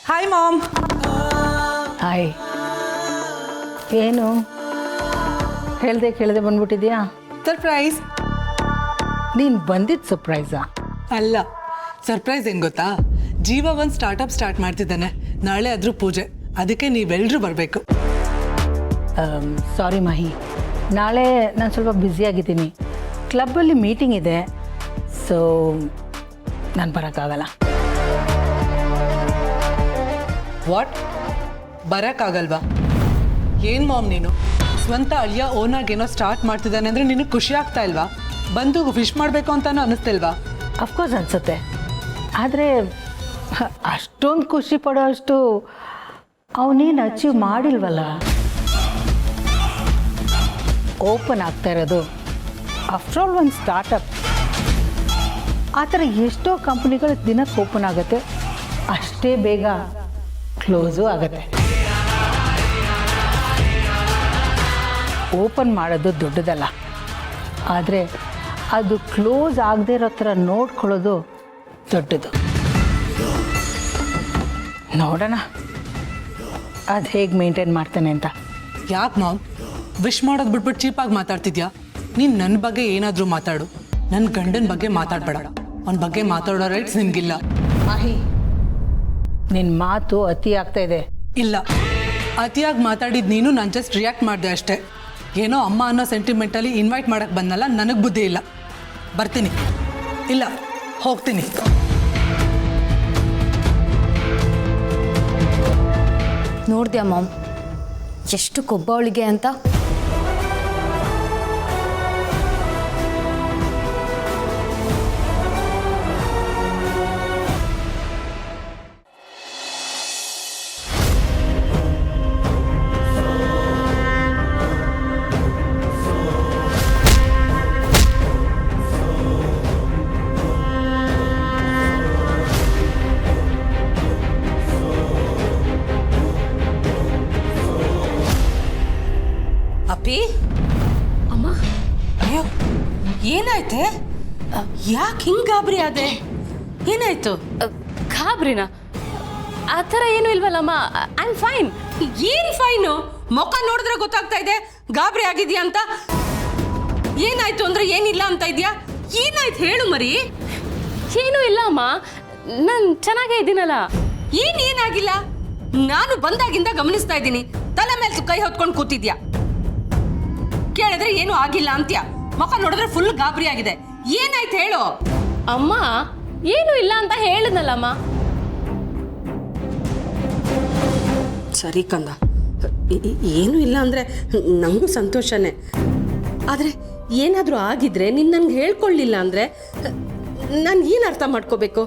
Hi ma'am. Hi. ಏನು ಹೇಳ್ದೆ ಕೇಳದೆ ಬಂದ್ಬಿಟ್ಟಿದ್ಯಾ? ಸರ್ಪ್ರೈಸ್. ನೀನು ಬಂದಿದ್ದು ಸರ್ಪ್ರೈಸಾ? ಅಲ್ಲ, ಸರ್ಪ್ರೈಸ್ ಏನು ಗೊತ್ತಾ, ಜೀವ ಒಂದು ಸ್ಟಾರ್ಟಪ್ ಸ್ಟಾರ್ಟ್ ಮಾಡ್ತಿದ್ದಾನೆ. ನಾಳೆ ಅದ್ರ ಪೂಜೆ, ಅದಕ್ಕೆ ನೀವೆಲ್ಲರೂ ಬರಬೇಕು. ಸಾರಿ ಮಹಿ, ನಾಳೆ ನಾನು ಸ್ವಲ್ಪ ಬ್ಯುಸಿಯಾಗಿದ್ದೀನಿ. ಕ್ಲಬ್ಬಲ್ಲಿ ಮೀಟಿಂಗ್ ಇದೆ, ಸೊ ನಾನು ಬರೋಕ್ಕಾಗಲ್ಲ. ವಾಟ್? ಬರೋಕ್ಕಾಗಲ್ವಾ? ಏನು ಮಾಮ್ ನೀನು ಸ್ವಂತ ಅಳಿಯ ಓನಾಗೇನೋ ಸ್ಟಾರ್ಟ್ ಮಾಡ್ತಿದ್ದಾನೆ ಅಂದರೆ ನಿನಗೆ ಖುಷಿ ಆಗ್ತಾ ಇಲ್ವಾ? ಬಂದು ವಿಶ್ ಮಾಡಬೇಕು ಅಂತಾನೂ ಅನ್ನಿಸ್ತಿಲ್ವಾ? ಅಫ್ಕೋರ್ಸ್ ಅನಿಸುತ್ತೆ, ಆದರೆ ಅಷ್ಟೊಂದು ಖುಷಿ ಪಡೋ ಅಷ್ಟು ಅವನೇನು ಅಚೀವ್ ಮಾಡಿಲ್ವಲ್ಲ. ಓಪನ್ ಆಗ್ತಾ ಇರೋದು ಆಫ್ಟರ್ ಆಲ್ ಒಂದು ಸ್ಟಾರ್ಟಪ್. ಆ ಥರ ಎಷ್ಟೋ ಕಂಪ್ನಿಗಳು ದಿನಕ್ಕೆ ಓಪನ್ ಆಗುತ್ತೆ, ಅಷ್ಟೇ ಬೇಗ ಕ್ಲೋಸು ಆಗುತ್ತೆ. ಓಪನ್ ಮಾಡೋದು ದೊಡ್ಡದಲ್ಲ, ಆದರೆ ಅದು ಕ್ಲೋಸ್ ಆಗದೆ ಇರೋ ಥರ ನೋಡ್ಕೊಳ್ಳೋದು ದೊಡ್ಡದು. ನೋಡೋಣ ಅದು ಹೇಗೆ ಮೇಂಟೈನ್ ಮಾಡ್ತಾನೆ ಅಂತ. ಯಾಕೆ ಮಾಮ್ ವಿಶ್ ಮಾಡೋದು ಬಿಟ್ಬಿಟ್ಟು ಚೀಪಾಗಿ ಮಾತಾಡ್ತಿದ್ಯಾ? ನೀನು ನನ್ನ ಬಗ್ಗೆ ಏನಾದರೂ ಮಾತಾಡು, ನನ್ನ ಗಂಡನ ಬಗ್ಗೆ ಮಾತಾಡಬೇಡ. ಅವನ ಬಗ್ಗೆ ಮಾತಾಡೋ ರೈಟ್ಸ್ ನಿನಗಿಲ್ಲ. ಮಾಹಿ, ನಿನ್ನ ಮಾತು ಅತಿ ಆಗ್ತಾ ಇದೆ. ಇಲ್ಲ, ಅತಿಯಾಗಿ ಮಾತಾಡಿದ್ದು ನೀನು, ನಾನು ಜಸ್ಟ್ ರಿಯಾಕ್ಟ್ ಮಾಡಿದೆ ಅಷ್ಟೇ. ಏನೋ ಅಮ್ಮ ಅನ್ನೋ ಸೆಂಟಿಮೆಂಟಲ್ಲಿ ಇನ್ವೈಟ್ ಮಾಡೋಕ್ಕೆ ಬಂದಲ್ಲ, ನನಗೆ ಬುದ್ಧಿ ಇಲ್ಲ. ಬರ್ತೀನಿ, ಇಲ್ಲ ಹೋಗ್ತೀನಿ. ನೋಡ್ದ್ಯಾ ಮಾಮ್ ಎಷ್ಟು ಕೊಬ್ಬವಳಿಗೆ ಅಂತ? ಅಪ್ಪಿ, ಅಮ್ಮ, ಅಯ್ಯೋ ಏನಾಯ್ತೆ? ಯಾಕೆ ಹಿಂಗೆ ಗಾಬರಿ ಆದೆ? ಏನಾಯ್ತು? ಗಾಬ್ರಿನ? ಆ ಥರ ಏನೂ ಇಲ್ವಲ್ಲಮ್ಮ, ಐ ಆಮ್ ಫೈನ್. ಏನ್ ಫೈನು? ಮುಖ ನೋಡಿದ್ರೆ ಗೊತ್ತಾಗ್ತಾ ಇದೆ ಗಾಬರಿ ಆಗಿದ್ಯಾ ಅಂತ. ಏನಾಯ್ತು ಅಂದ್ರೆ ಏನಿಲ್ಲ ಅಂತ ಇದೆಯಾ? ಏನಾಯ್ತು ಹೇಳು ಮರಿ. ಏನೂ ಇಲ್ಲ ಅಮ್ಮ, ನಾನು ಚೆನ್ನಾಗೇ ಇದ್ದೀನಲ್ಲ. ಏನಾಗಿಲ್ಲ? ನಾನು ಬಂದಾಗಿಂದ ಗಮನಿಸ್ತಾ ಇದ್ದೀನಿ, ತಲೆ ಮೇಲೆ ಕೈ ಹೊತ್ಕೊಂಡು ಕೂತಿದ್ಯಾ. ಕೇಳಿದ್ರೆ ಏನು ಆಗಿಲ್ಲ ಅಂತ್ಯ, ಮುಖ ನೋಡಿದ್ರೆ ಫುಲ್ ಗಾಬರಿ ಆಗಿದೆ. ಏನಾಯ್ತು ಹೇಳು. ಅಮ್ಮ ಏನೂ ಇಲ್ಲ ಅಂತ ಹೇಳಿದ್ನಲ್ಲಮ್ಮ. ಸರಿ ಕಂದ, ಏನೂ ಇಲ್ಲ ಅಂದರೆ ನನಗೂ ಸಂತೋಷನೇ. ಆದರೆ ಏನಾದರೂ ಆಗಿದ್ರೆ ನೀನು ನನಗೆ ಹೇಳ್ಕೊಳ್ಳಿಲ್ಲ ಅಂದರೆ ನಾನು ಏನು ಅರ್ಥ ಮಾಡ್ಕೋಬೇಕು?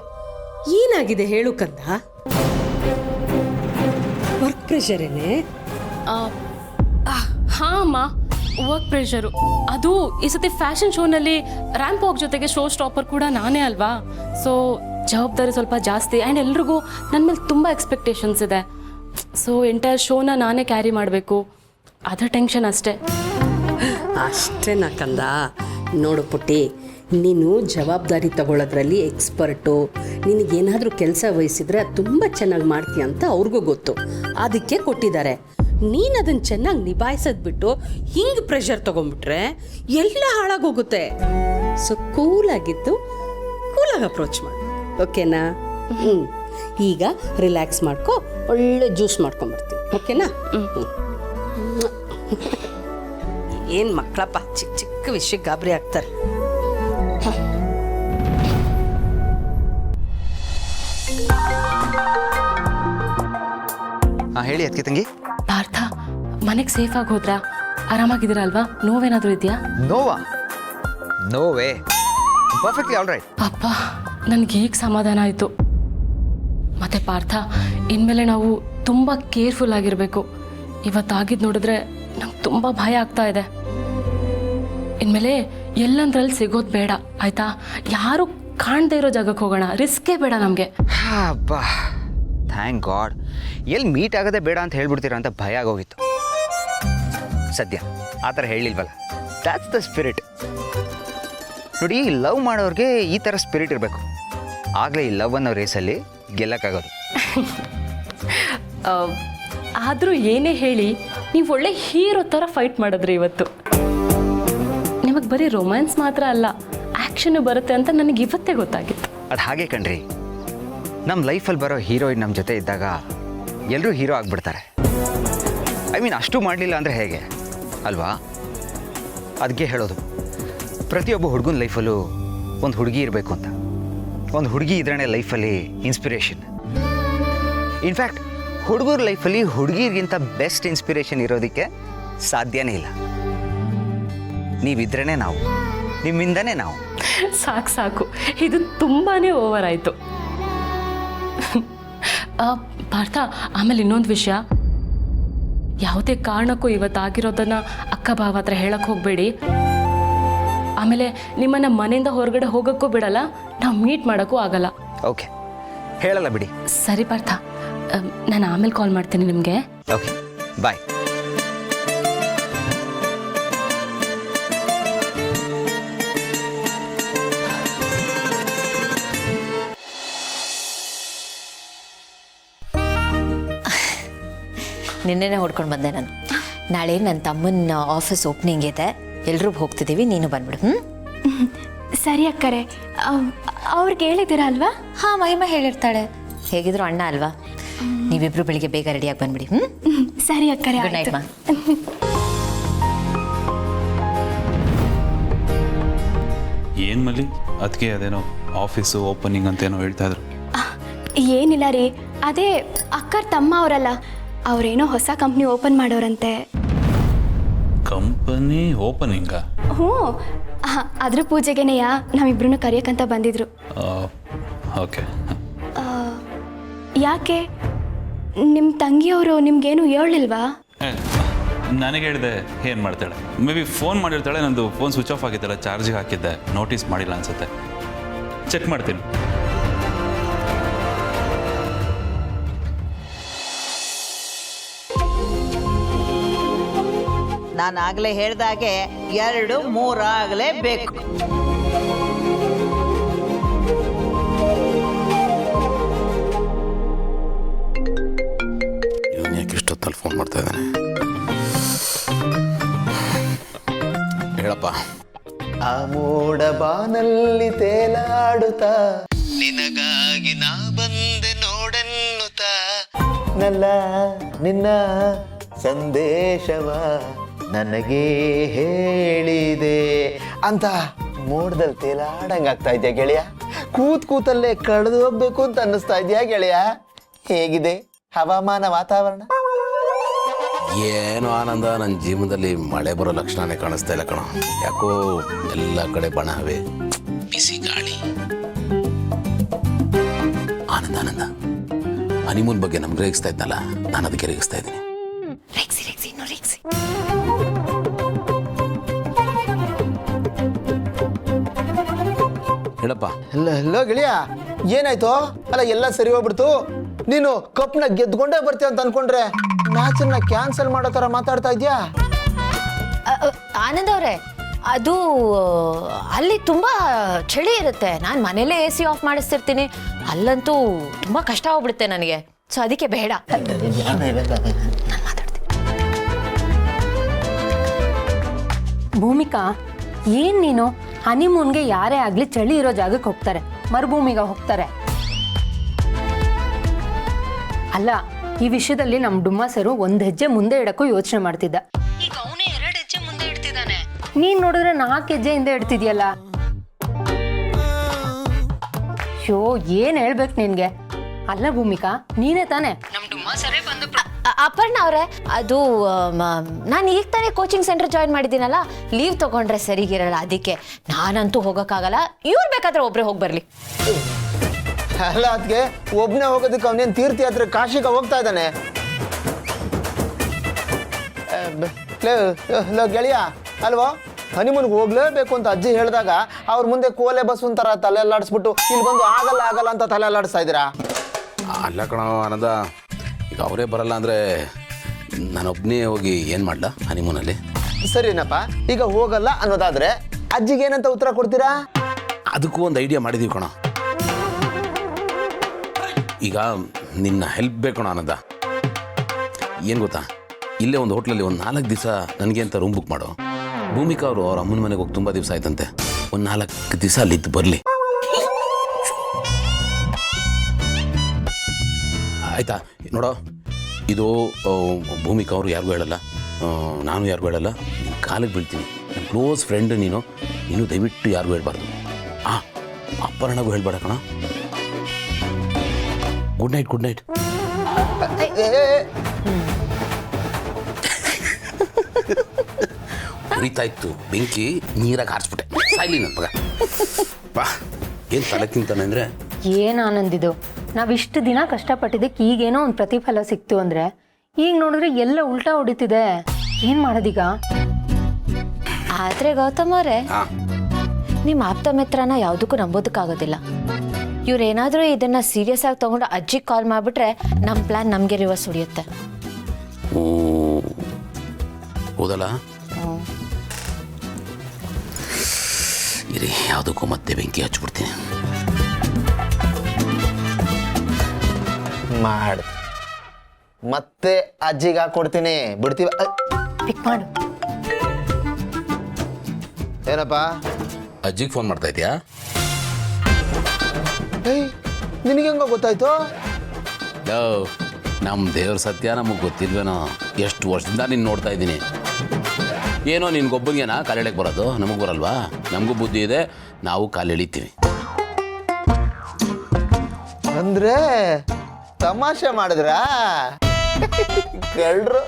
ಏನಾಗಿದೆ ಹೇಳು ಕಂದ? ವರ್ಕ್ ಪ್ರೆಷರೇನೆ? ಹಾಂ ಅಮ್ಮ, ವರ್ಕ್ ಪ್ರೆಷರು. ಅದು ಈ ಸತಿ ಫ್ಯಾಷನ್ ಶೋನಲ್ಲಿ ರ್ಯಾಂಪ್ ವಾಕ್ ಜೊತೆಗೆ ಶೋ ಸ್ಟಾಪರ್ ಕೂಡ ನಾನೇ ಅಲ್ವಾ. ಸೊ ಜವಾಬ್ದಾರಿ ಸ್ವಲ್ಪ ಜಾಸ್ತಿ, ಆ್ಯಂಡ್ ಎಲ್ರಿಗೂ ನನ್ನ ಮೇಲೆ ತುಂಬ ಎಕ್ಸ್ಪೆಕ್ಟೇಷನ್ಸ್ ಇದೆ. ಸೊ ಎಂಟೈರ್ ಶೋನ ನಾನೇ ಕ್ಯಾರಿ ಮಾಡಬೇಕು, ಅದರ ಟೆನ್ಷನ್ ಅಷ್ಟೇ. ಅಷ್ಟೇನಾ ಕಂದ? ನೋಡು ಪುಟ್ಟಿ, ನೀನು ಜವಾಬ್ದಾರಿ ತಗೊಳ್ಳೋದ್ರಲ್ಲಿ ಎಕ್ಸ್ಪರ್ಟು. ನಿನಗೇನಾದರೂ ಕೆಲಸ ವಹಿಸಿದ್ರೆ ಅದು ತುಂಬ ಚೆನ್ನಾಗಿ ಮಾಡ್ತೀಯ ಅಂತ ಅವ್ರಿಗೂ ಗೊತ್ತು, ಅದಕ್ಕೆ ಕೊಟ್ಟಿದ್ದಾರೆ. ನೀನು ಅದನ್ನು ಚೆನ್ನಾಗಿ ನಿಭಾಯಿಸೋದು ಬಿಟ್ಟು ಹಿಂಗೆ ಪ್ರೆಷರ್ ತೊಗೊಂಡ್ಬಿಟ್ರೆ ಎಲ್ಲ ಹಾಳಾಗೋಗುತ್ತೆ. ಸೊ ಕೂಲಾಗಿದ್ದು ಕೂಲಾಗಿ ಅಪ್ರೋಚ್ ಮಾಡು, ಓಕೆನಾ? ಈಗ ರಿಲ್ಯಾಕ್ಸ್ ಮಾಡ್ಕೊ, ಒಳ್ಳೆ ಜ್ಯೂಸ್ ಮಾಡ್ಕೊಂಬರ್ತೀನಿ, ಓಕೆನಾ? ಏನು ಮಕ್ಕಳಪ್ಪ, ಚಿಕ್ಕ ಚಿಕ್ಕ ವಿಷಯಕ್ಕೆ ಗಾಬರಿ ಆಗ್ತಾರೆ. ಹೇಳಿ ಅದಕ್ಕೆ ತಂಗಿ. ಪಾರ್ಥ, ಮನೆಗೆ ಸೇಫಾಗಿ ಹೋದ್ರಾ? ಆರಾಮಾಗಿದ್ದೀರಲ್ವಾ? ನೋವೇನಾದರೂ ಇದೆಯಾ? ನೋವಾ? ನೋವೇ, ಪರ್ಫೆಕ್ಟ್ಲಿ ಆಲ್ ರೈಟ್. ಅಪ್ಪ, ನನಗೆ ಈಗ ಸಮಾಧಾನ ಆಯಿತು. ಮತ್ತೆ ಪಾರ್ಥ, ಇನ್ಮೇಲೆ ನಾವು ತುಂಬ ಕೇರ್ಫುಲ್ ಆಗಿರಬೇಕು. ಇವತ್ತಾಗಿದ್ದು ನೋಡಿದ್ರೆ ನಂಗೆ ತುಂಬ ಭಯ ಆಗ್ತಾ ಇದೆ. ಇನ್ಮೇಲೆ ಎಲ್ಲಂದ್ರಲ್ಲಿ ಸಿಗೋದು ಬೇಡ, ಆಯಿತಾ? ಯಾರು ಕಾಣದೇ ಇರೋ ಜಾಗಕ್ಕೆ ಹೋಗೋಣ, ರಿಸ್ಕೇ ಬೇಡ ನಮಗೆ. ಅಬ್ಬಾ, ಥ್ಯಾಂಕ್ ಗಾಡ್. ಎಲ್ಲಿ ಮೀಟ್ ಆಗೋದೇ ಬೇಡ ಅಂತ ಹೇಳ್ಬಿಡ್ತೀರಾ ಅಂತ ಭಯ ಆಗೋಗಿತ್ತು. ಸದ್ಯ ಆ ಥರ ಹೇಳಿಲ್ವಲ್ಲ, ದ್ಯಾಟ್ಸ್ ದ ಸ್ಪಿರಿಟ್. ನೋಡಿ, ಲವ್ ಮಾಡೋರಿಗೆ ಈ ಥರ ಸ್ಪಿರಿಟ್ ಇರಬೇಕು, ಆಗಲೇ ಈ ಲವ್ ಅನ್ನೋ ರೇಸಲ್ಲಿ ಗೆಲ್ಲಕ್ಕಾಗೋದು. ಆದರೂ ಏನೇ ಹೇಳಿ ನೀವು ಒಳ್ಳೆ ಹೀರೋ ಥರ ಫೈಟ್ ಮಾಡಿದ್ರಿ ಇವತ್ತು. ನಿಮಗೆ ಬರೀ ರೊಮ್ಯಾನ್ಸ್ ಮಾತ್ರ ಅಲ್ಲ, ಆ್ಯಕ್ಷನು ಬರುತ್ತೆ ಅಂತ ನನಗೆ ಇವತ್ತೇ ಗೊತ್ತಾಗಿತ್ತು. ಅದು ಹಾಗೆ ಕಣ್ರಿ, ನಮ್ಮ ಲೈಫಲ್ಲಿ ಬರೋ ಹೀರೋಯಿನ್ ನಮ್ಮ ಜೊತೆ ಇದ್ದಾಗ ಎಲ್ಲರೂ ಹೀರೋ ಆಗಿಬಿಡ್ತಾರೆ. ಐ ಮೀನ್ ಅಷ್ಟು ಮಾಡಲಿಲ್ಲ ಅಂದರೆ ಹೇಗೆ ಅಲ್ವಾ? ಅದಕ್ಕೆ ಹೇಳೋದು, ಪ್ರತಿಯೊಬ್ಬ ಹುಡುಗನ ಲೈಫಲ್ಲೂ ಒಂದು ಹುಡುಗಿ ಇರಬೇಕು ಅಂತ. ಒಂದು ಹುಡುಗಿ ಇದ್ರೇ ಲೈಫಲ್ಲಿ ಇನ್ಸ್ಪಿರೇಷನ್. ಇನ್ಫ್ಯಾಕ್ಟ್ ಹುಡುಗರ ಲೈಫಲ್ಲಿ ಹುಡುಗಿರಿಗಿಂತ ಬೆಸ್ಟ್ ಇನ್ಸ್ಪಿರೇಷನ್ ಇರೋದಕ್ಕೆ ಸಾಧ್ಯನೇ ಇಲ್ಲ. ನೀವಿದ್ರೇ ನಾವು, ನಿಮ್ಮಿಂದನೇ ನಾವು. ಸಾಕು ಸಾಕು, ಇದು ತುಂಬಾ ಓವರ್ ಆಯಿತು. ಪಾರ್ಥ, ಆಮೇಲೆ ಇನ್ನೊಂದು ವಿಷಯ, ಯಾವುದೇ ಕಾರಣಕ್ಕೂ ಇವತ್ತಾಗಿರೋದನ್ನು ಅಕ್ಕ ಭಾವ ಹತ್ರ ಹೇಳಕ್ಕೆ ಹೋಗಬೇಡಿ. ಆಮೇಲೆ ನಿಮ್ಮನ್ನು ಮನೆಯಿಂದ ಹೊರಗಡೆ ಹೋಗೋಕ್ಕೂ ಬಿಡಲ್ಲ, ನಾವು ಮೀಟ್ ಮಾಡೋಕ್ಕೂ ಆಗಲ್ಲ. ಓಕೆ, ಹೇಳಲ್ಲ ಬಿಡಿ. ಸರಿ ಪಾರ್ಥ, ನಾನು ಆಮೇಲೆ ಕಾಲ್ ಮಾಡ್ತೀನಿ ನಿಮಗೆ. ಓಕೆ, ಬಾಯ್. ನಿನ್ನೆನೇ ಹೊಡ್ಕೊಂಡು ಬಂದೆ ನಾನು. ನಾಳೆ ನನ್ನ ತಮ್ಮನ ಆಫೀಸ್ ಓಪನಿಂಗ್ ಇದೆ, ಎಲ್ಲರೂ ಹೋಗ್ತಿದ್ದೀವಿ, ನೀನು ಬಂದ್ಬಿಡು. ಸರಿ ಅಕ್ಕರೆ, ಅವ್ರಿಗೆ ಹೇಳಿದ್ದೀರಾ ಅಲ್ವಾ? ಹಾಂ, ಮಹಿಮಾ ಹೇಳಿರ್ತಾಳೆ, ಹೇಗಿದ್ರು ಅಣ್ಣ ಅಲ್ವಾ. ನೀವಿಬ್ರು ಬೆಳಿಗ್ಗೆ ಬೇಗ ರೆಡಿಯಾಗಿ ಬಂದ್ಬಿಡಿ. ಸರಿ ಅಕ್ಕರೆ, ಗುಡ್ ನೈಟ್ ಮಾ. ಏನು ಮಲ್ಲಿ, ಅದಕ್ಕೆ ಅದೇನೋ ಆಫೀಸು ಓಪನಿಂಗ್ ಅಂತೇನೋ ಹೇಳ್ತಾ ಇದ್ರು. ಏನಿಲ್ಲ ರೀ, ಅದೇ ಅಕ್ಕರ ತಮ್ಮ ಅವರಲ್ಲ, ಅವರೇನೋ ಹೊಸ ಕಂಪ್ನಿ ಓಪನ್ ಮಾಡೋರಂತೆ. ಕಂಪನಿ ಓಪನಿಂಗಾ? ಹ್ಞೂ, ಅದ್ರ ಪೂಜೆಗೆನೆಯ ನಾವಿಬ್ರು ಕರೆಯೋಕ್ಕಂತ ಬಂದಿದ್ರು. ಓಕೆ. ಯಾಕೆ ನಿಮ್ಮ ತಂಗಿಯವರು ನಿಮ್ಗೇನು ಹೇಳಿಲ್ವಾ? ನನಗೆ ಹೇಳಿದೆ, ಏನು ಮಾಡ್ತಾಳೆ, ಮೇ ಬಿ ಫೋನ್ ಮಾಡಿರ್ತಾಳೆ. ನಂದು ಫೋನ್ ಸ್ವಿಚ್ ಆಫ್ ಆಗಿದ್ದಲ್ಲ, ಚಾರ್ಜಿಗೆ ಹಾಕಿದ್ದೆ, ನೋಟಿಸ್ ಮಾಡಿಲ್ಲ ಅನ್ಸುತ್ತೆ. ಚೆಕ್ ಮಾಡ್ತೀನಿ. ನಾನು ಆಗಲೇ ಹೇಳ್ದಾಗೆ 2-3 ಆಗಲೇಬೇಕು. ಇವನು ಯಾಕೆ ಇಷ್ಟೊತ್ತಲ್ಲಿ ಫೋನ್ ಮಾಡ್ತಾ ಇದ್ದಾನೆ? ಹೇಳಪ್ಪ. ಆ ಮೋಡ ಬಾನಲ್ಲಿ ತೇಲಾಡುತ್ತಾ ನಿನಗಾಗಿ ನಾ ಬಂದೆ ನೋಡೆನ್ನುತ್ತಾ ನಲ್ಲ ನಿನ್ನ ಸಂದೇಶವ ನನಗೆ ಹೇಳಿದೆ ಅಂತ ಮೋಡದಲ್ಲಿ ತೇಲಾಡಂಗಾಗ್ತಾ ಇದೆಯಾ ಗೆಳೆಯ? ಕೂತಲ್ಲೇ ಕಳೆದು ಹೋಗ್ಬೇಕು ಅಂತ ಅನ್ನಿಸ್ತಾ ಇದೆಯಾ ಗೆಳೆಯ? ಹೇಗಿದೆ ಹವಾಮಾನ ವಾತಾವರಣ? ಏನೋ ಆನಂದ, ನನ್ನ ಜೀವನದಲ್ಲಿ ಮಳೆ ಬರೋ ಲಕ್ಷಣನೇ ಕಾಣಿಸ್ತಾ ಇಲ್ಲ ಕಣ. ಯಾಕೋ ಎಲ್ಲ ಕಡೆ ಬಣ ಹವೆ, ಬಿಸಿ ಗಾಳಿ. ಆನಂದ, ಹನಿಮೂನ್ ಬಗ್ಗೆ ನಮ್ಗೆ ರೇಗಿಸ್ತಾ ಇದ್ನಲ್ಲ, ನಾನು ಅದಕ್ಕೆ ರೇಗಿಸ್ತಾ ಇದ್ದೀನಿ. ಹೇಳಪ್ಪ. ಎಲ್ಲೋ ಗೆಳೆಯ, ಏನಾಯ್ತು? ಅಲ್ಲ, ಎಲ್ಲ ಸರಿ ಹೋಗ್ಬಿಡ್ತು. ನೀನು ಕಪ್ನ ಗೆದ್ಕೊಂಡೇ ಬರ್ತೀಯ ಅಂತ ಅನ್ಕೊಂಡ್ರೆ ಮ್ಯಾಚನ್ನ ಕ್ಯಾನ್ಸಲ್ ಮಾಡೋ ಥರ ಮಾತಾಡ್ತಾ ಇದೆಯಾ? ಆನಂದ್ ಅವರೇ, ಅದು ಅಲ್ಲಿ ತುಂಬ ಚಳಿ ಇರುತ್ತೆ. ನಾನು ಮನೇಲೇ AC ಆಫ್ ಮಾಡಿಸ್ತಿರ್ತೀನಿ, ಅಲ್ಲಂತೂ ತುಂಬ ಕಷ್ಟ ಹೋಗ್ಬಿಡುತ್ತೆ ನನಗೆ. ಸೊ ಅದಕ್ಕೆ ಬೇಡ. ನಾನು ಮಾತಾಡ್ತೀನಿ. ಭೂಮಿಕಾ, ಏನು ನೀನು ಹನಿಮೂನ್ಗೆ ಯಾರೇ ಆಗಲಿ ಚಳಿ ಇರೋ ಜಾಗಕ್ಕೆ ಹೋಗ್ತಾರೆ, ಮರುಭೂಮಿಗೆ ಹೋಗ್ತಾರೆ. ಅಲ್ಲ, ಈ ವಿಷಯದಲ್ಲಿ ನಮ್ಮ ಡುಮ್ಮಸರು 1 ಹೆಜ್ಜೆ ಮುಂದೆ ಇಡಕ್ಕೂ ಯೋಚನೆ ಮಾಡ್ತಿದ್ದ. ಈಗ ಅವನೇ 2 ಹೆಜ್ಜೆ ಮುಂದೆ ಇಡ್ತಿದ್ದಾನೆ. ನೀನ್ ನೋಡಿದ್ರೆ 4 ಹೆಜ್ಜೆ ಹಿಂದೆ ಇಡ್ತಿದ್ಯಲ್ಲ. ಶೋ, ಏನ್ ಹೇಳ್ಬೇಕು ನಿನ್ಗೆ? ಅಲ್ಲ ಭೂಮಿಕಾ, ನೀನೇ ತಾನೆ ನಮ್ಮ ಡುಮ್ಮಸರೇ ಬಂದು. ಅಪರ್ಣ ಅವರೇ, ಅದು ನಾನು ಈಗ ತಾನೇ ಕೋಚಿಂಗ್ ಸೆಂಟರ್ ಜಾಯಿನ್ ಮಾಡಿದ್ದೀನಲ್ಲ, ಲೀವ್ ತಗೊಂಡ್ರೆ ಸರಿಗಿರಲ್ಲ, ಅದಕ್ಕೆ ನಾನಂತೂ ಹೋಗೋಕ್ಕಾಗಲ್ಲ. ಇವ್ರು ಬೇಕಾದ್ರೆ ಒಬ್ಬರೇ ಹೋಗಿ ಬರಲಿ. ಅಲ್ಲ, ಅದಕ್ಕೆ ಒಬ್ಬನೇ ಹೋಗೋದಕ್ಕೆ ಅವನೇನು ತೀರ್ಥಯಾತ್ರೆ ಕಾಶಿಗೆ ಹೋಗ್ತಾ ಇದ್ದಾನೆ? ಗೆಳೆಯ ಅಲ್ವೋ, ಹನಿಮೂನ್ಗೆ ಹೋಗ್ಲೇಬೇಕು ಅಂತ ಅಜ್ಜಿ ಹೇಳಿದಾಗ ಅವ್ರ ಮುಂದೆ ಕೋಲೆ ಬಸ್ ಒಂಥರ ತಲೆ ಅಲ್ಲಾಡಿಸ್ಬಿಟ್ಟು ಇಲ್ಲಿ ಬಂದು ಆಗಲ್ಲ ಅಂತ ತಲೆ ಅಲ್ಲಾಡಿಸ್ತಾ ಇದ್ದೀರಾ? ಅಲ್ಲ ಕಣ ಆನಂದ, ಈಗ ಅವರೇ ಬರಲ್ಲ ಅಂದರೆ ನಾನೊಬ್ಬನೇ ಹೋಗಿ ಏನು ಮಾಡಲ ಹನಿಮೂನಲ್ಲಿ? ಸರಿನಪ್ಪ, ಈಗ ಹೋಗಲ್ಲ ಅನ್ನೋದಾದ್ರೆ ಅಜ್ಜಿಗೆ ಏನಂತ ಉತ್ತರ ಕೊಡ್ತೀರಾ? ಅದಕ್ಕೂ ಒಂದು ಐಡಿಯಾ ಮಾಡಿದೀವಿ ಕಣ. ಈಗ ನಿನ್ನ ಹೆಲ್ಪ್ ಬೇಕು ಆನಂದ. ಏನು ಗೊತ್ತಾ, ಇಲ್ಲೇ ಒಂದು ಹೋಟ್ಲಲ್ಲಿ ಒಂದು 4 ದಿವಸ ನನಗೆ ಅಂತ ರೂಮ್ ಬುಕ್ ಮಾಡು. ಭೂಮಿಕಾ ಅವರು ಅವ್ರ ಅಮ್ಮನ ಮನೆಗೆ ಹೋಗಿ ತುಂಬ ದಿವಸ ಆಯ್ತಂತೆ. ಒಂದು 4 ದಿವಸ ಅಲ್ಲಿದ್ದು ಬರಲಿ ಆಯಿತಾ? ನೋಡೋ, ಇದು ಭೂಮಿಕಾ ಅವರು ಯಾರಿಗೂ ಹೇಳಲ್ಲ, ನಾನು ಯಾರಿಗೂ ಹೇಳಲ್ಲ. ನಿನ್ನ ಕಾಲಿಗೆ ಬೀಳ್ತೀನಿ. ನನ್ನ ಕ್ಲೋಸ್ ಫ್ರೆಂಡ್ ನೀನು ದಯವಿಟ್ಟು ಯಾರಿಗೂ ಹೇಳ್ಬಾರ್ದು. ಅಪ್ಪರಣಗೂ ಹೇಳ್ಬೇಡ ಕಣ. Good night. Good night. ಉರಿತಾ ಇತ್ತು ಬೆಂಕಿ, ನೀರಾಗಿ ಹಾರಿಸ್ಬಿಟ್ಟೆ. ಸಾಯ್ಲಿ ನನ್ನ ಮಗ. ಬಾ, ಏನು ತಲೆ ತಿಂತಾನೆ ಅಂದರೆ. ಏನು ಆನಂದಿದು, ನಾವಿಷ್ಟು ದಿನ ಕಷ್ಟಪಟ್ಟಿದ್ದಕ್ಕೆ ಈಗೇನೋ ಒಂದು ಪ್ರತಿಫಲ ಸಿಕ್ತು ಅಂದರೆ ಈಗ ನೋಡಿದ್ರೆ ಎಲ್ಲ ಉಲ್ಟಾ ಹೊಡಿತಿದೆ. ಏನು ಮಾಡೋದೀಗ? ಆದರೆ ಗೌತಮ್ ಅವರೇ, ನಿಮ್ಮ ಆಪ್ತ ಮಿತ್ರನ ಯಾವುದಕ್ಕೂ ನಂಬೋದಕ್ಕಾಗೋದಿಲ್ಲ. ಇವ್ರೇನಾದರೂ ಇದನ್ನು ಸೀರಿಯಸ್ ಆಗಿ ತೊಗೊಂಡು ಅಜ್ಜಿಗೆ ಕಾಲ್ ಮಾಡಿಬಿಟ್ರೆ ನಮ್ಮ ಪ್ಲ್ಯಾನ್ ನಮಗೆ ರಿವರ್ಸ್ ಹೊಡಿಯುತ್ತೆ. ಹೌದಲ್ಲ? ಇರಿ, ಯಾವುದಕ್ಕೂ ಮತ್ತೆ ಬೆಂಕಿ ಹಚ್ಬಿಡ್ತೀನಿ. ಮಾಡು, ಮತ್ತೆ ಅಜ್ಜಿಗೆ ಹಾಕೊಡ್ತೀನಿ. ಬಿಡ್ತೀವ? ಪಿಕ್ ಮಾಡು. ಏನಪ್ಪ? ಅಜ್ಜಿಗೆ ಫೋನ್ ಮಾಡ್ತಾ ಇದೆಯಾ? ನಿನಗೆ ಹೆಂಗ ಗೊತ್ತಾಯ್ತು? ನಮ್ಮ ದೇವ್ರ ಸತ್ಯ ನಮಗೆ ಗೊತ್ತಿಲ್ವೇನೋ. ಎಷ್ಟು ವರ್ಷದಿಂದ ನೀನು ನೋಡ್ತಾ ಇದ್ದೀನಿ. ಏನೋ ನಿನ್ಗೊಬ್ಬಂಗೇನಾ ಕಾಲೆಳೆಗೆ ಬರೋದು? ನಮಗೆ ಬರಲ್ವಾ? ನಮಗೂ ಬುದ್ಧಿ ಇದೆ, ನಾವು ಕಾಲೆಳಿತೀವಿ. ಅಂದ್ರೆ ತಮಾಷೆ ಮಾಡಿದ್ರಾ? ಕಳ್ರು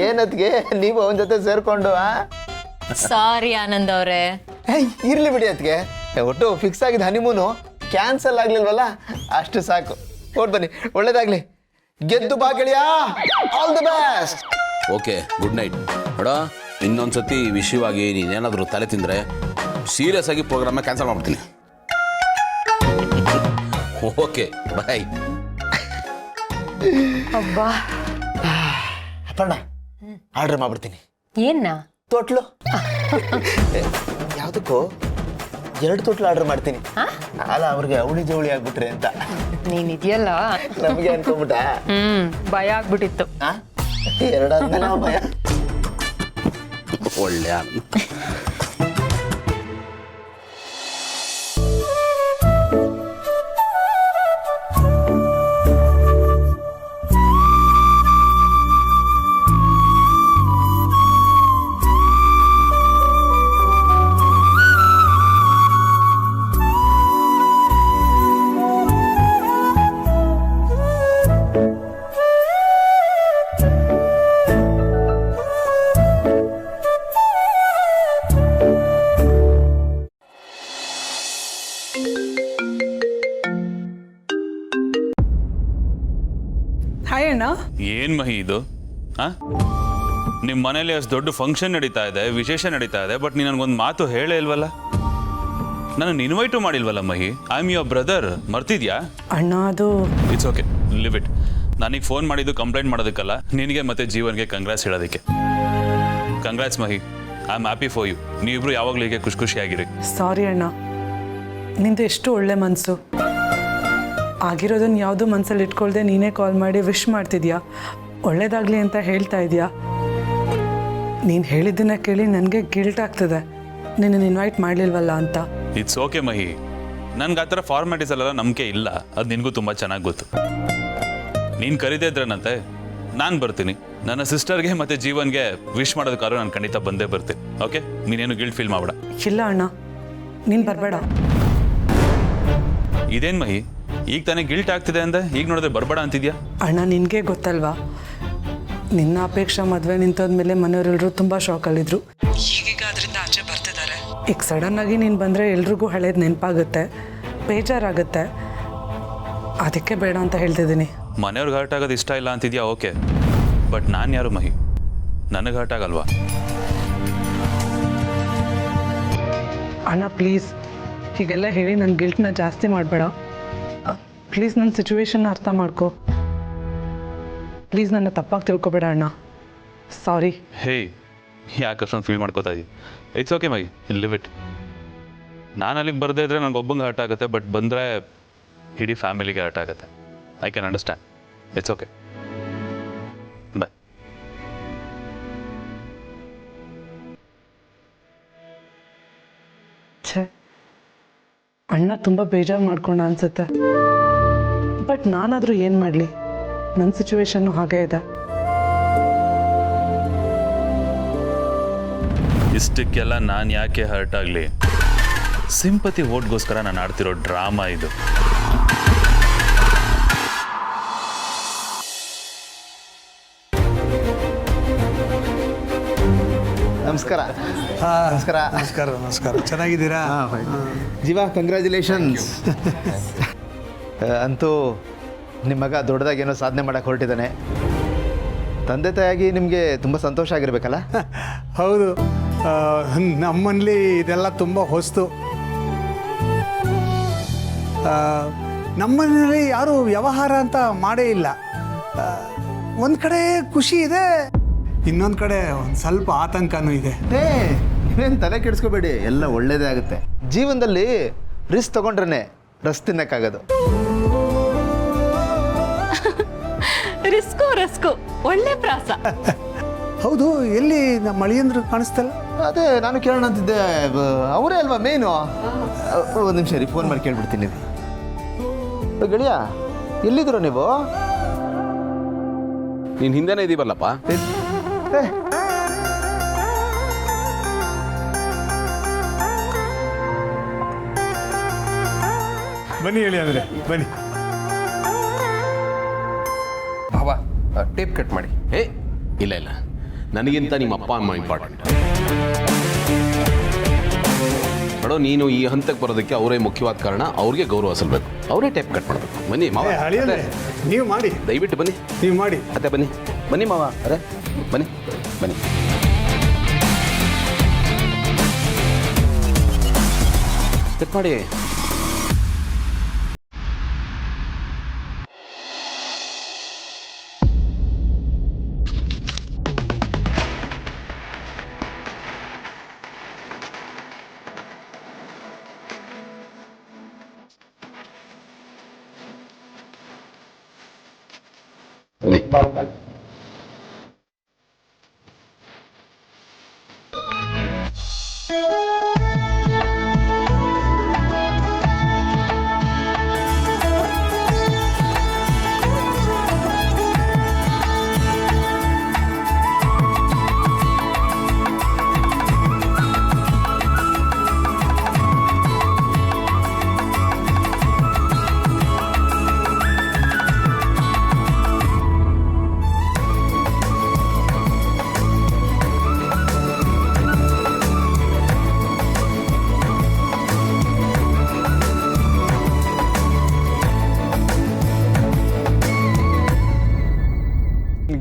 ಏನತ್ಗೆ ನೀವು ಅವನ ಜೊತೆ ಸೇರ್ಕೊಂಡು? ಸಾರಿ ಆನಂದ್ ಅವರೇ. ಇರ್ಲಿ ಬಿಡಿ ಅತ್ಗೆ, ಒಟ್ಟು ಫಿಕ್ಸ್ ಆಗಿದ್ದ ಹನಿಮೂನು ಕ್ಯಾನ್ಸಲ್ ಆಗ್ಲಿಲ್ವಲ್ಲ, ಅಷ್ಟು ಸಾಕು. ಹೊರಟು ಬನ್ನಿ, ಒಳ್ಳೇದಾಗ್ಲಿ. ಗೆದ್ದು ಬಾ ಗೆಳೆಯ. All the best. Okay, good night. ನೋಡ, ಇನ್ನೊಂದ್ಸತಿ ಈ ವಿಷಯವಾಗಿ ನೀನೇನಾದರೂ ತಲೆ ತಿಂದರೆ ಸೀರಿಯಸ್ ಆಗಿ ಪ್ರೋಗ್ರಾಮ್ನ ಕ್ಯಾನ್ಸಲ್ ಮಾಡ್ಬಿಡ್ತೀನಿ. ಓಕೆ, ಬಾಯ್. ಅಬ್ಬಾ, ಅಪ್ಪಣ್ಣ ಆರ್ಡರ್ ಮಾಡ್ಬಿಡ್ತೀನಿ. ಏನ್ನ? ತೊಟ್ಲು. ಯಾವುದಕ್ಕೂ 2 ತೊಟ್ಲು ಆರ್ಡರ್ ಮಾಡ್ತೀನಿ. ಅಲ್ಲ, ಅವ್ರಿಗೆ ಅವಳಿ ಜವಳಿ ಆಗ್ಬಿಟ್ರೆ ಅಂತ. ನೀನಿದೆಯಲ್ಲ, ನಮಗೆ ಅನ್ಕೊಂಬಿಟ್ಟ. ಭಯ ಆಗ್ಬಿಟ್ಟಿತ್ತು. 2 ಆದ್ಮೇಲೆ ಭಯ. ಒಳ್ಳೆ ಹಾಯ್ ಅಣ್ಣ. ಏನು ಮಹಿ ಇದು? ನಿಮ್ಮ ಮನೇಲಿ ಅಷ್ಟು ದೊಡ್ಡ ಫಂಕ್ಷನ್ ನಡೀತಾ ಇದೆ, ವಿಶೇಷ ನಡೀತಾ ಇದೆ, ಬಟ್ ನೀನು ನನಗೊಂದು ಮಾತು ಹೇಳೇ ಇಲ್ವಲ್ಲ? ನಾನು ಇನ್ವೈಟು ಮಾಡಿಲ್ವಲ್ಲ Mahi. I am your brother, ಮರ್ತಿದ್ಯಾ? ಅಣ್ಣ, ಅದು ಇಟ್ಸ್ ಓಕೆ, ಲಿವ್ ಇಟ್. ನನಗೆ ಫೋನ್ ಮಾಡಿದ್ದು ಕಂಪ್ಲೇಂಟ್ ಮಾಡೋದಕ್ಕಲ್ಲ, ನಿನಗೆ ಮತ್ತೆ ಜೀವನ್ಗೆ ಕಂಗ್ರಾಟ್ಸ್ ಹೇಳೋದಕ್ಕೆ. Congrats Mahi, I am happy for you. ನೀವಿಬ್ರು ಯಾವಾಗಲೂ ಹೀಗೆ ಖುಷಿಯಾಗಿರಿ. ಸಾರಿ ಅಣ್ಣ, ನಿಂದು ಎಷ್ಟು ಒಳ್ಳೆ ಮನಸ್ಸು. ಆಗಿರೋದನ್ನು ಯಾವುದೂ ಮನಸ್ಸಲ್ಲಿ ಇಟ್ಕೊಳ್ದೆ ನೀನೇ ಕಾಲ್ ಮಾಡಿ ವಿಶ್ ಮಾಡ್ತಿದ್ಯಾ, ಒಳ್ಳೇದಾಗಲಿ ಅಂತ ಹೇಳ್ತಾ ಇದೆಯಾ. ನೀನು ಹೇಳಿದ್ದನ್ನ ಕೇಳಿ ನನಗೆ ಗಿಲ್ಟ್ ಆಗ್ತದೆ, ನಿನ್ನನ್ನು ಇನ್ವೈಟ್ ಮಾಡಲಿಲ್ವಲ್ಲ ಅಂತ. ಇಟ್ಸ್ ಓಕೆ ಮಹಿ, ನನಗೆ ಆ ಥರ ಫಾರ್ಮ್ಯಾಟಿಸ್ ಅಲ್ಲೆಲ್ಲ ನಂಬಿಕೆ ಇಲ್ಲ, ಅದು ನಿನಗೂ ತುಂಬ ಚೆನ್ನಾಗಿ ಗೊತ್ತು. ನೀನು ಕರೀದೇ ಇದ್ರೇನಂತೆ ನಾನು ಬರ್ತೀನಿ. ನನ್ನ ಸಿಸ್ಟರ್ಗೆ ಮತ್ತು ಜೀವನ್ಗೆ ವಿಶ್ ಮಾಡೋದಕ್ಕಾದ್ರೂ ನಾನು ಖಂಡಿತ ಬಂದೇ ಬರ್ತೀನಿ. ಓಕೆ, ನೀನೇನು ಗಿಲ್ಟ್ ಫೀಲ್ ಮಾಡಬೇಡ. ಇಲ್ಲ ಅಣ್ಣ, ನೀನು ಬರಬೇಡ. ಇದೇನು ಮಹಿ, ಈಗ ತಾನೇ ಗಿಲ್ಟ್ ಆಗ್ತಿದೆ ಅಂದೆ, ಈಗ ನೋಡಿದ್ರೆ ಬರಬೇಡ ಅಂತಿದ್ಯಾ? ಅಣ್ಣ, ನಿನಗೆ ಗೊತ್ತಲ್ವಾ, ನಿನ್ನ ಅಪೇಕ್ಷಾ ಮದುವೆ ನಿಂತೋದ್ಮೇಲೆ ಮನೆಯವರೆಲ್ಲರೂ ತುಂಬ ಶಾಕಲ್ಲಿದ್ದರು. ಈಗೀಗ ಅದರಿಂದ ಆಚೆ ಬರ್ತಿದ್ದಾರೆ. ಈಗ ಸಡನ್ನಾಗಿ ನೀನು ಬಂದರೆ ಎಲ್ರಿಗೂ ಹಳೇದು ನೆನಪಾಗುತ್ತೆ, ಬೇಜಾರಾಗುತ್ತೆ. ಅದಕ್ಕೆ ಬೇಡ ಅಂತ ಹೇಳ್ತಿದ್ದೀನಿ. ಮನೆಯವ್ರಿಗೆ ಹರ್ಟ್ ಆಗೋದು ಇಷ್ಟ ಇಲ್ಲ ಅಂತಿದ್ಯಾ? ಓಕೆ, ಬಟ್ ನಾನು ಯಾರು ಮಹಿ? ನನಗೆ ಹರ್ಟ್ ಆಗಲ್ವಾ? ಅಣ್ಣ ಪ್ಲೀಸ್, ಹೀಗೆಲ್ಲ ಹೇಳಿ ನನ್ನ ಗಿಲ್ಟ್ನ ಜಾಸ್ತಿ ಮಾಡಬೇಡ. ಪ್ಲೀಸ್ ನನ್ನ ಸಿಚುವೇಶನ್ನ ಅರ್ಥ ಮಾಡ್ಕೋ. ಪ್ಲೀಸ್ ನನ್ನ ತಪ್ಪಾಗಿ ತಿಳ್ಕೊಬೇಡ ಅಣ್ಣ. ಸಾರಿ. ಹೇ, ಯಾಕೆ ಅಷ್ಟೊಂದು ಫೀಲ್ ಮಾಡ್ಕೋತಾ ಇದ್ದೀವಿ? It's okay my, leave it. ನಾನು ಅಲ್ಲಿಗೆ ಬರದೇ ಇದ್ರೆ ನನಗೆ ಒಬ್ಬಂಗೆ ಹರ್ಟ್ ಆಗುತ್ತೆ, ಬಟ್ ಬಂದರೆ ಇಡೀ ಫ್ಯಾಮಿಲಿಗೆ ಹರ್ಟ್ ಆಗುತ್ತೆ. I can understand. It's okay, bye. ಅಣ್ಣ ತುಂಬ ಬೇಜಾರು ಮಾಡ್ಕೊಂಡ ಅನ್ಸುತ್ತೆ. ಬಟ್ ನಾನಾದರೂ ಏನು ಮಾಡಲಿ, ನನ್ನ ಸಿಚುವೇಶನ್ನು ಹಾಗೇ ಇದೆ. ಇಷ್ಟಕ್ಕೆಲ್ಲ ನಾನು ಯಾಕೆ ಹರ್ಟ್ ಆಗಲಿ? ಸಿಂಪತಿ ಓಟ್ಗೋಸ್ಕರ ನಾನು ಆಡ್ತಿರೋ ಡ್ರಾಮಾ ಇದು. ನಮಸ್ಕಾರ. ನಮಸ್ಕಾರ. ನಮಸ್ಕಾರ. ನಮಸ್ಕಾರ. ಚೆನ್ನಾಗಿದ್ದೀರಾ? ಜೀವ, ಕಂಗ್ರ್ಯಾಚುಲೇಷನ್ಸ್. ಅಂತೂ ನಿಮ್ಮ ಮಗ ದೊಡ್ಡದಾಗಿ ಏನೋ ಸಾಧನೆ ಮಾಡಕ್ಕೆ ಹೊರಟಿದ್ದಾನೆ. ತಂದೆ ತಾಯಿಯಾಗಿ ನಿಮಗೆ ತುಂಬ ಸಂತೋಷ ಆಗಿರ್ಬೇಕಲ್ಲ? ಹೌದು. ನಮ್ಮಲ್ಲಿ ಇದೆಲ್ಲ ತುಂಬ ಹೊಸ್ತು. ನಮ್ಮನೇಲಿ ಯಾರೂ ವ್ಯವಹಾರ ಅಂತ ಮಾಡೇ ಇಲ್ಲ. ಒಂದು ಕಡೆ ಖುಷಿ ಇದೆ, ಇನ್ನೊಂದು ಕಡೆ ಒಂದು ಸ್ವಲ್ಪ ಆತಂಕನೂ ಇದೆ. ನೀವೇನು ತಲೆ ಕೆಡಿಸ್ಕೋಬೇಡಿ, ಎಲ್ಲ ಒಳ್ಳೇದೇ ಆಗುತ್ತೆ. ಜೀವನದಲ್ಲಿ ರಿಸ್ಕ್ ತಗೊಂಡ್ರೆ ರಸ್ ತಿನ್ನಕ್ಕಾಗೋದು. ರಿಸ್ಕು ಒಳ್ಳೆ ಪ್ರಾಸ. ಹೌದು, ಎಲ್ಲಿ ನಮ್ಮ ಅಳಿಯಂದ್ರು ಕಾಣಿಸ್ತಲ್ಲ? ಅದೇ ನಾನು ಕೇಳೋಣ ಅಂತಿದ್ದೆ. ಅವರೇ ಅಲ್ವಾ ಮೇನು? ಒಂದು ನಿಮಿಷ ರೀ, ಫೋನ್ ಮಾಡಿ ಕೇಳ್ಬಿಡ್ತೀನಿ. ಗೆಳೆಯ, ಎಲ್ಲಿದ್ರು ನೀವು? ನೀನು ಹಿಂದೆನೇ ಇದೀವಲ್ಲಪ್ಪ. ಬನ್ನಿ ಹೇಳಿ ಅಂದರೆ ಬನ್ನಿ. ಭಾವ, ಟೇಪ್ ಕಟ್ ಮಾಡಿ. ಇಲ್ಲ ಇಲ್ಲ, ನನಗಿಂತ ನಿಮ್ಮ ಅಪ್ಪ ಅಮ್ಮ ಇಂಪಾರ್ಟೆಂಟ್. ನೋಡೋ, ನೀನು ಈ ಹಂತಕ್ಕೆ ಬರೋದಕ್ಕೆ ಅವರೇ ಮುಖ್ಯವಾದ ಕಾರಣ. ಅವ್ರಿಗೆ ಗೌರವ ಸಲ್ಲಬೇಕು, ಅವರೇ ಟೇಪ್ ಕಟ್ ಮಾಡಬೇಕು. ಬನ್ನಿ ಮಾವ, ನೀವು ಮಾಡಿ, ದಯವಿಟ್ಟು ಬನ್ನಿ. ನೀವು ಮಾಡಿ. ಅತ್ತೆ ಬನ್ನಿ, ಬನ್ನಿ ಮಾವ, ಅರೆ ಬನ್ನಿ ಬನ್ನಿ. ಕಟ್ ಮಾಡಿ.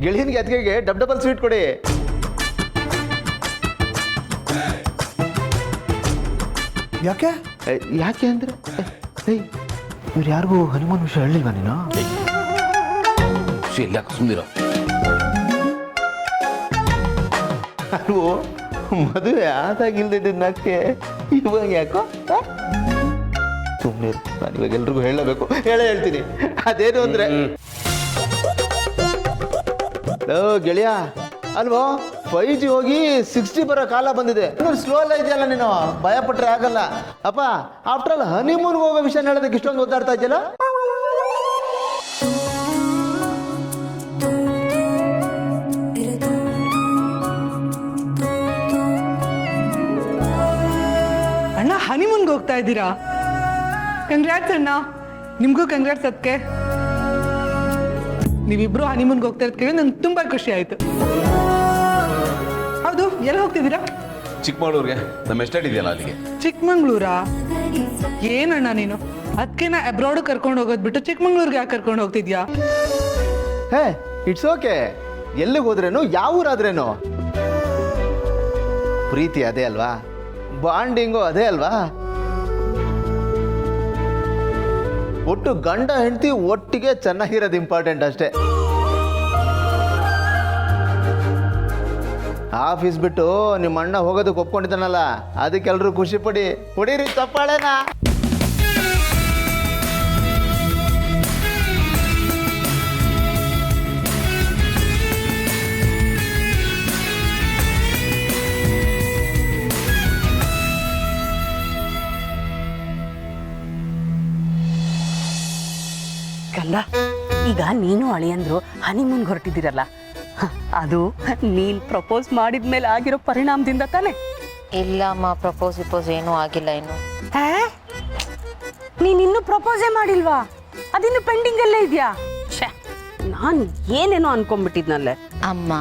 ಗೆಳೆಯನಿಗೆ ಅದಕ್ಕೆ ಡಬಲ್ ಸ್ವೀಟ್ ಕೊಡಿ. ಯಾಕೆ ಯಾಕೆ ಅಂದ್ರೆ ಇವ್ರು ಯಾರಿಗೂ ಹನುಮಾನ್ ವಿಷಯ ಹೇಳಿಲ್ವಾ ನೀನು? ಇಲ್ಲ, ಸುಮ್ಮನಿರೋ. ಅಲ್ವೋ, ಮದುವೆ ಆದಾಗಿಲ್ದಿದ್ದಕ್ಕೆ ಇವಾಗ ಯಾಕೋ ಸುಮ್ಮನೆ. ನಾನು ಇವಾಗ ಎಲ್ರಿಗೂ ಹೇಳಬೇಕು, ಹೇಳ್ತೀನಿ. ಅದೇನು ಅಂದ್ರೆ ಗೆಳೆಯ ಅಲ್ವೋ, 5G ಹೋಗಿ 6G ಬರೋ ಕಾಲ ಬಂದಿದೆ. ಸ್ಲೋ ಎಲ್ಲ ಇದೆಯಲ್ಲ, ನೀನು ಭಯ ಪಟ್ರೆ ಆಗಲ್ಲ. ಅಪ್ಪ, ಆಫ್ಟರ್ ಆಲ್ ಹನಿಮೂನ್ಗೆ ಹೋಗೋ ವಿಷಯ ಹೇಳೋದಕ್ಕೆ ಇಷ್ಟೊಂದು ಓದಾಡ್ತಾ ಇದೆಯಲ್ಲ? ಅಣ್ಣ, ಹನಿಮೂನ್ಗೆ ಹೋಗ್ತಾ ಇದ್ದೀರಾ? ಕಂಗ್ರಾಟ್ಸ್ ಅಣ್ಣ, ನಿಮಗೂ ಕಂಗ್ರಾಟ್ಸ್. ಅದಕ್ಕೆ ನೀವಿಬ್ರು ಹನಿಮೂನ್ಗೆ ಹೋಗ್ತಾ ಇರ್ತೀವಿ, ನಂಗೆ ತುಂಬ ಖುಷಿ ಆಯಿತು. ಹೌದು, ಎಲ್ಲಿ ಹೋಗ್ತಿದ್ದೀರಾ? ಚಿಕ್ಕಮಗಳೂರಿಗೆ. ನಮ್ಮ ಎಸ್ಟೇಟ್ ಇದೆಯಲ್ಲ, ಅಲ್ಲಿಗೆ. ಚಿಕ್ಕಮಂಗ್ಳೂರಾ? ಏನಣ್ಣ ನೀನು, ಅದಕ್ಕೆ ನಾ ಅಬ್ರಾಡ್ ಕರ್ಕೊಂಡು ಹೋಗೋದು ಬಿಟ್ಟು ಚಿಕ್ಕಮಂಗ್ಳೂರ್ಗೆ ಯಾಕೆ ಕರ್ಕೊಂಡು ಹೋಗ್ತಿದ್ಯಾ? It's okay. ಎಲ್ಲಿಗೆ ಹೋದ್ರೇನು, ಯಾವ ಊರಾದ್ರೇನು, ಪ್ರೀತಿ ಅದೇ ಅಲ್ವಾ, ಬಾಂಡಿಂಗು ಅದೇ ಅಲ್ವಾ. ಒಟ್ಟು ಗಂಡ ಹೆಂಡತಿ ಒಟ್ಟಿಗೆ ಚೆನ್ನಾಗಿರೋದು ಇಂಪಾರ್ಟೆಂಟ್ ಅಷ್ಟೇ. ಆಫೀಸ್ ಬಿಟ್ಟು ನಿಮ್ಮ ಅಣ್ಣ ಹೋಗೋದಕ್ಕೆ ಒಪ್ಕೊಂಡಿದ್ದಾನಲ್ಲ, ಅದಕ್ಕೆಲ್ಲರೂ ಖುಷಿ ಪಡಿ. ಹೊಡೀರಿ ಚಪ್ಪಾಳೆನಾ. ಕಂದ, ಈಗ ನೀನು ಅಳಿಯಂದ್ರು ಹನಿಮೂನ್ಗೆ ಹೊರಟಿದ್ದೀರಲ್ಲ, ಅದು ನೀನು ಪ್ರಪೋಸ್ ಮಾಡಿದ್ಮೇಲೆ ಆಗಿರೋ ಪರಿಣಾಮದಿಂದ ತಾನೆ? ಇಲ್ಲ ಅಮ್ಮ, ಪ್ರಪೋಸ್ ಏನೂ ಆಗಿಲ್ಲ ಇನ್ನು. ನೀನು ಇನ್ನೂ ಪ್ರಪೋಸೇ ಮಾಡಿಲ್ವಾ? ಅದಿನ್ನು ಪೆಂಡಿಂಗಲ್ಲೇ ಇದೆಯಾ? ನಾನು ಏನೇನೋ ಅನ್ಕೊಂಡ್ಬಿಟ್ಟಿದ್ನಲ್ಲೇ. ಅಮ್ಮ,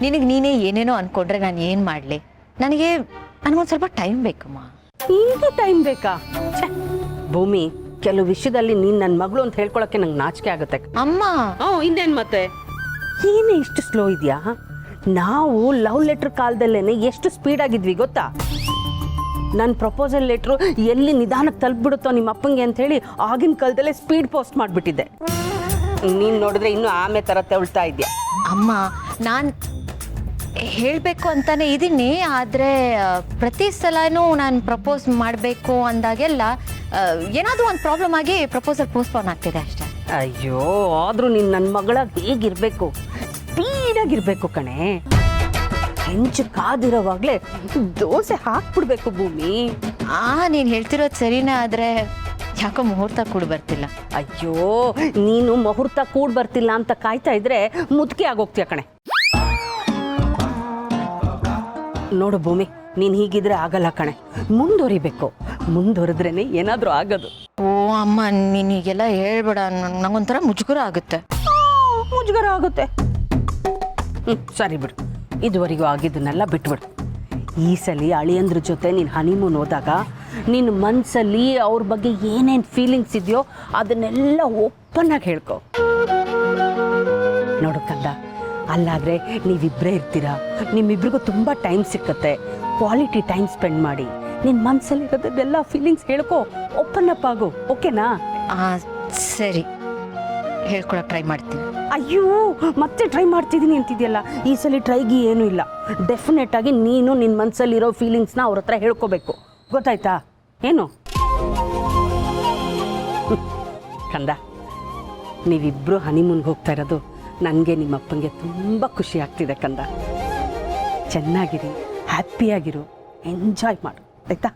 ನಿನಗೆ ನೀನೇ ಏನೇನೋ ಅನ್ಕೊಂಡ್ರೆ ನಾನು ಏನು ಮಾಡಲಿ? ನನಗೊಂದು ಸ್ವಲ್ಪ ಟೈಮ್ ಬೇಕಮ್ಮ. ಈಗ ಟೈಮ್ ಬೇಕಾ? ಭೂಮಿ, ಕೆಲವು ವಿಷಯದಲ್ಲಿ ನೀನು ನನ್ನ ಮಗಳು ಅಂತ ಹೇಳ್ಕೊಳಕ್ಕೆ ನಂಗೆ ನಾಚಿಕೆ ಆಗುತ್ತೆ ಅಮ್ಮ. ಇನ್ನೇನು ಮತ್ತೆ? ಏನೇ ಇಷ್ಟು ಸ್ಲೋ ಇದೆಯಾ? ನಾವು ಲವ್ ಲೆಟ್ರ್ ಕಾಲದಲ್ಲೇನೆ ಎಷ್ಟು ಸ್ಪೀಡ್ ಆಗಿದ್ವಿ ಗೊತ್ತಾ? ನನ್ನ ಪ್ರಪೋಸಲ್ ಲೆಟ್ರು ಎಲ್ಲಿ ನಿಧಾನಕ್ಕೆ ತಲುಪಿಬಿಡುತ್ತೋ ನಿಮ್ಮ ಅಪ್ಪಂಗೆ ಅಂತ ಹೇಳಿ ಆಗಿನ ಕಾಲದಲ್ಲೇ ಸ್ಪೀಡ್ ಪೋಸ್ಟ್ ಮಾಡಿಬಿಟ್ಟಿದ್ದೆ. ನೀನು ನೋಡಿದ್ರೆ ಇನ್ನೂ ಆಮೆ ಥರ ತೆವಳ್ತಾ ಇದೆಯಾ. ಅಮ್ಮ, ನಾನು ಹೇಳಬೇಕು ಅಂತಾನೆ ಇದ್ದೀನಿ, ಆದರೆ ಪ್ರತಿ ಸಲನೂ ನಾನು ಪ್ರಪೋಸ್ ಮಾಡಬೇಕು ಅಂದಾಗೆಲ್ಲ ಏನಾದರೂ ಒಂದು ಪ್ರಾಬ್ಲಮ್ ಆಗಿ ಪ್ರಪೋಸಲ್ ಪೋಸ್ಟ್ಪೋನ್ ಆಗ್ತಿದೆ ಅಷ್ಟೇ. ಅಯ್ಯೋ, ಆದರೂ ನೀನು ನನ್ನ ಮಗಳ ಹೇಗಿರಬೇಕು? ಸ್ಪೀಡಾಗಿರ್ಬೇಕು ಕಣೆ. ಹೆಂಚು ಕಾದಿರೋವಾಗಲೇ ದೋಸೆ ಹಾಕ್ಬಿಡ್ಬೇಕು ಭೂಮಿ. ನೀನು ಹೇಳ್ತಿರೋದು ಸರಿನೇ, ಆದರೆ ಯಾಕೋ ಮುಹೂರ್ತ ಕೂಡ ಬರ್ತಿಲ್ಲ. ಅಯ್ಯೋ, ನೀನು ಮುಹೂರ್ತ ಕೂಡ ಬರ್ತಿಲ್ಲ ಅಂತ ಕಾಯ್ತಾ ಇದ್ರೆ ಮುದುಕಿ ಆಗೋಗ್ತೀಯ ಕಣೆ. ನೋಡು ಭೂಮಿ, ನೀನು ಹೀಗಿದ್ರೆ ಆಗಲ್ಲ ಕಣೆ. ಮುಂದುವರಿಬೇಕು. ಮುಂದುವರೆದ್ರೇನೆ ಏನಾದರೂ ಆಗೋದು. ಓ ಅಮ್ಮ, ನೀನು ಹೀಗೆಲ್ಲ ಹೇಳ್ಬೇಡ, ನಂಗೊಂಥರ ಮುಜುಗರ ಆಗುತ್ತೆ. ಮುಜುಗರ ಆಗುತ್ತೆ? ಸರಿ ಬಿಡು, ಇದುವರೆಗೂ ಆಗಿದ್ದನ್ನೆಲ್ಲ ಬಿಟ್ಬಿಡು. ಈ ಸಲ ಅಳಿಯಂದ್ರ ಜೊತೆ ನೀನು ಹನಿಮೂನ್ ಹೋದಾಗ ನಿನ್ನ ಮನಸ್ಸಲ್ಲಿ ಅವ್ರ ಬಗ್ಗೆ ಏನೇನು ಫೀಲಿಂಗ್ಸ್ ಇದೆಯೋ ಅದನ್ನೆಲ್ಲ ಓಪನ್ ಆಗಿ ಹೇಳ್ಕೊ. ನೋಡು ಕಂದ, ಅಲ್ಲಾದರೆ ನೀವಿಬ್ಬರೇ ಇರ್ತೀರಾ, ನಿಮ್ಮಿಬ್ರಿಗೂ ತುಂಬ ಟೈಮ್ ಸಿಕ್ಕತ್ತೆ. ಕ್ವಾಲಿಟಿ ಟೈಮ್ ಸ್ಪೆಂಡ್ ಮಾಡಿ ನಿನ್ನ ಮನಸ್ಸಲ್ಲಿರೋದೆಲ್ಲ ಫೀಲಿಂಗ್ಸ್ ಹೇಳ್ಕೊ. ಓಪನ್ ಅಪ್ ಆಗು, ಓಕೆನಾ? ಸರಿ, ಹೇಳ್ಕೊಳಕ್ಕೆ ಟ್ರೈ ಮಾಡ್ತೀನಿ. ಅಯ್ಯೋ, ಮತ್ತೆ ಟ್ರೈ ಮಾಡ್ತಿದ್ದೀನಿ ಅಂತಿದೆಯಲ್ಲ. ಈ ಸಲ ಟ್ರೈಗೆ ಏನೂ ಇಲ್ಲ. ಡೆಫಿನೆಟ್ ಆಗಿ ನೀನು ನಿನ್ನ ಮನಸ್ಸಲ್ಲಿರೋ ಫೀಲಿಂಗ್ಸ್ನ ಅವ್ರ ಹತ್ರ ಹೇಳ್ಕೋಬೇಕು, ಗೊತ್ತಾಯ್ತಾ? ಏನು ಕಂದ, ನೀವಿಬ್ಬರು ಹನಿಮೂನ್ಗೆ ಹೋಗ್ತಾ ಇರೋದು ನನಗೆ ನಿಮ್ಮಪ್ಪನಿಗೆ ತುಂಬ ಖುಷಿ ಆಗ್ತಿದೆ ಕಂದ. ಚೆನ್ನಾಗಿರಿ, ಹ್ಯಾಪಿಯಾಗಿರು, ಎಂಜಾಯ್ ಮಾಡು, ಆಯ್ತಾ?